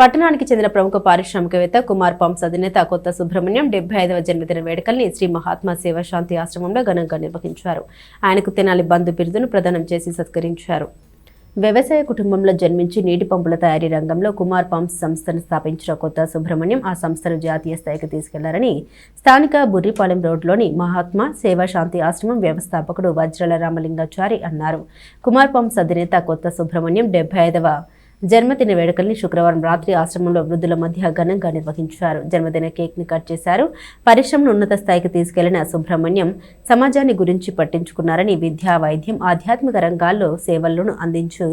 పట్టణానికి చెందిన ప్రముఖ పారిశ్రామికవేత్త కుమార్ పంప్స్ అధినేత కొత్త సుబ్రహ్మణ్యం 75వ జన్మదిన వేడుకల్ని శ్రీ మహాత్మా సేవా శాంతి ఆశ్రమంలో ఘనంగా నిర్వహించారు. ఆయనకు తెనాలి బంధు బిరుదును ప్రదానం చేసి సత్కరించారు. వ్యవసాయ కుటుంబంలో జన్మించి నీటి పంపుల తయారీ రంగంలో కుమార్ పంప్స్ సంస్థను స్థాపించిన కొత్త సుబ్రహ్మణ్యం ఆ సంస్థను జాతీయ స్థాయికి తీసుకెళ్లారని స్థానిక బుర్రిపాలెం రోడ్లోని మహాత్మా సేవా శాంతి ఆశ్రమం వ్యవస్థాపకుడు వజ్రాల రామలింగాచారి అన్నారు. కుమార్ పంప్స్ అధినేత కొత్త సుబ్రహ్మణ్యం 75వ జన్మదిన వేడుకల్ని శుక్రవారం రాత్రి ఆశ్రమంలో వృద్ధుల మధ్య ఘనంగా నిర్వహించారు. జన్మదిన కేక్ ని కట్ చేశారు. పరిశ్రమను ఉన్నత స్థాయికి తీసుకెళ్లిన సుబ్రహ్మణ్యం సమాజాన్ని గురించి పట్టించుకున్నారని, విద్యా, వైద్యం, ఆధ్యాత్మిక రంగాల్లో సేవలను అందించు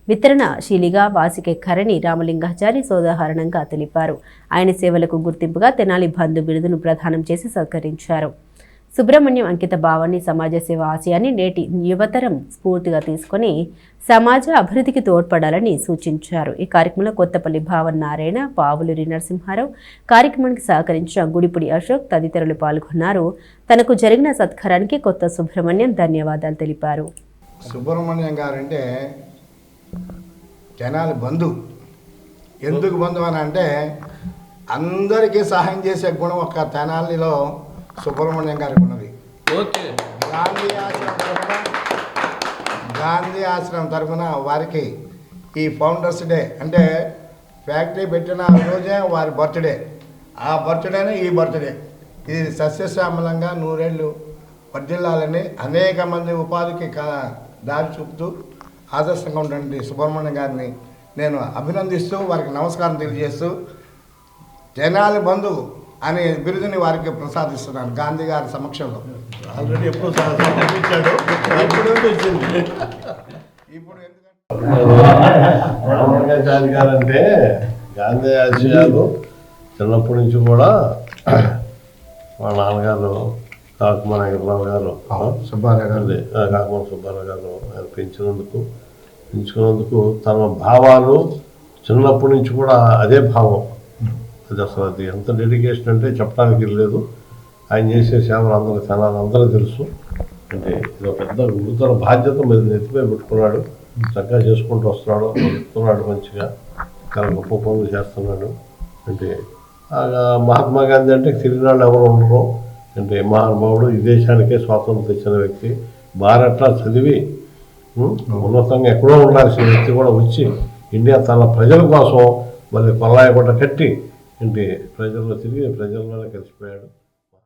వితరణశీలిగా వాసికెక్కారని రామలింగాచారి సోదాహరణంగా తెలిపారు. ఆయన సేవలకు గుర్తింపుగా తెనాలి బంధు బిరుదును ప్రదానం చేసి సత్కరించారు. సుబ్రహ్మణ్యం అంకిత భావాన్ని, సమాజ సేవ ఆశయాన్ని నేటి యువతరం స్ఫూర్తిగా తీసుకుని సమాజ అభివృద్ధికి తోడ్పడాలని సూచించారు. ఈ కార్యక్రమంలో కొత్తపల్లి భావన్ నారాయణ, పావులూరి నరసింహారావు, కార్యక్రమానికి సహకరించిన గుడిపుడి అశోక్ తదితరులు పాల్గొన్నారు. తనకు జరిగిన సత్కారానికి కొత్త సుబ్రహ్మణ్యం ధన్యవాదాలు తెలిపారు. సుబ్రహ్మణ్యం గారంటే జనాల బంధు. ఎందుకు బంధు అని అంటే అందరికీ సహాయం చేసే గుణం ఒక తెనాలిలో సుబ్రహ్మణ్యం గారికి ఉన్నది. గాంధీ ఆశ్రమం తరఫున వారికి ఈ ఫౌండర్స్ డే అంటే ఫ్యాక్టరీ పెట్టిన రోజే వారి బర్త్డే, ఆ బర్త్డేనే ఈ బర్త్డే. ఇది సస్యశ్యామలంగా 100 ఏళ్ళు వర్ధిల్లాలని అనేక మంది ఉపాధికి దారి చూపుతూ ఆదర్శంగా ఉన్నటువంటి సుబ్రహ్మణ్యం గారిని నేను అభినందిస్తూ వారికి నమస్కారం తెలియజేస్తూ జనాల బంధు అనే బిరుదుని వారికి ప్రసాదిస్తున్నాను గాంధీ గారి సమక్షంలో. ఆల్రెడీ ఎప్పుడు సమర్పించాడు, ఇప్పుడు వచ్చింది. ఇప్పుడు రామలింగాచారి గారు అంటే గాంధీ ఆశయాలు చిన్నప్పటి నుంచి కూడా వాళ్ళ నాన్నగారు కాకుమాన వెంకటరావు గారు, సుబ్బారావు గారు, కాకుమాన సుబ్బారావు గారు ఆయన పెంచుకున్నందుకు తన భావాలు చిన్నప్పటి నుంచి కూడా అదే భావం. అది అసలు అది ఎంత డెడికేషన్ అంటే చెప్పడానికి లేదు. ఆయన చేసే సేవలు అందరూ అందరూ తెలుసు. అంటే ఇది ఒక పెద్ద గురుతర బాధ్యత మీద నెత్తిపై పెట్టుకున్నాడు. చక్కగా చేసుకుంటూ వస్తున్నాడు, చెప్తున్నాడు, మంచిగా చాలా గొప్ప పనులు చేస్తున్నాడు. అంటే మహాత్మా గాంధీ అంటే తిరిగిన వాళ్ళు ఎవరు ఉండరు. అంటే మహానుభావుడు, ఈ దేశానికే స్వాతంత్రం తెచ్చిన వ్యక్తి. భారత్లా చదివి ఉన్నతంగా ఎక్కడో ఉండాల్సిన వ్యక్తి కూడా వచ్చి ఇండియా తన ప్రజల కోసం మళ్ళీ కొల్లాయకుండా కట్టి ఇంటి ప్రజల్లో తిరిగి ప్రజల్లోనే కలిసిపోయాడు.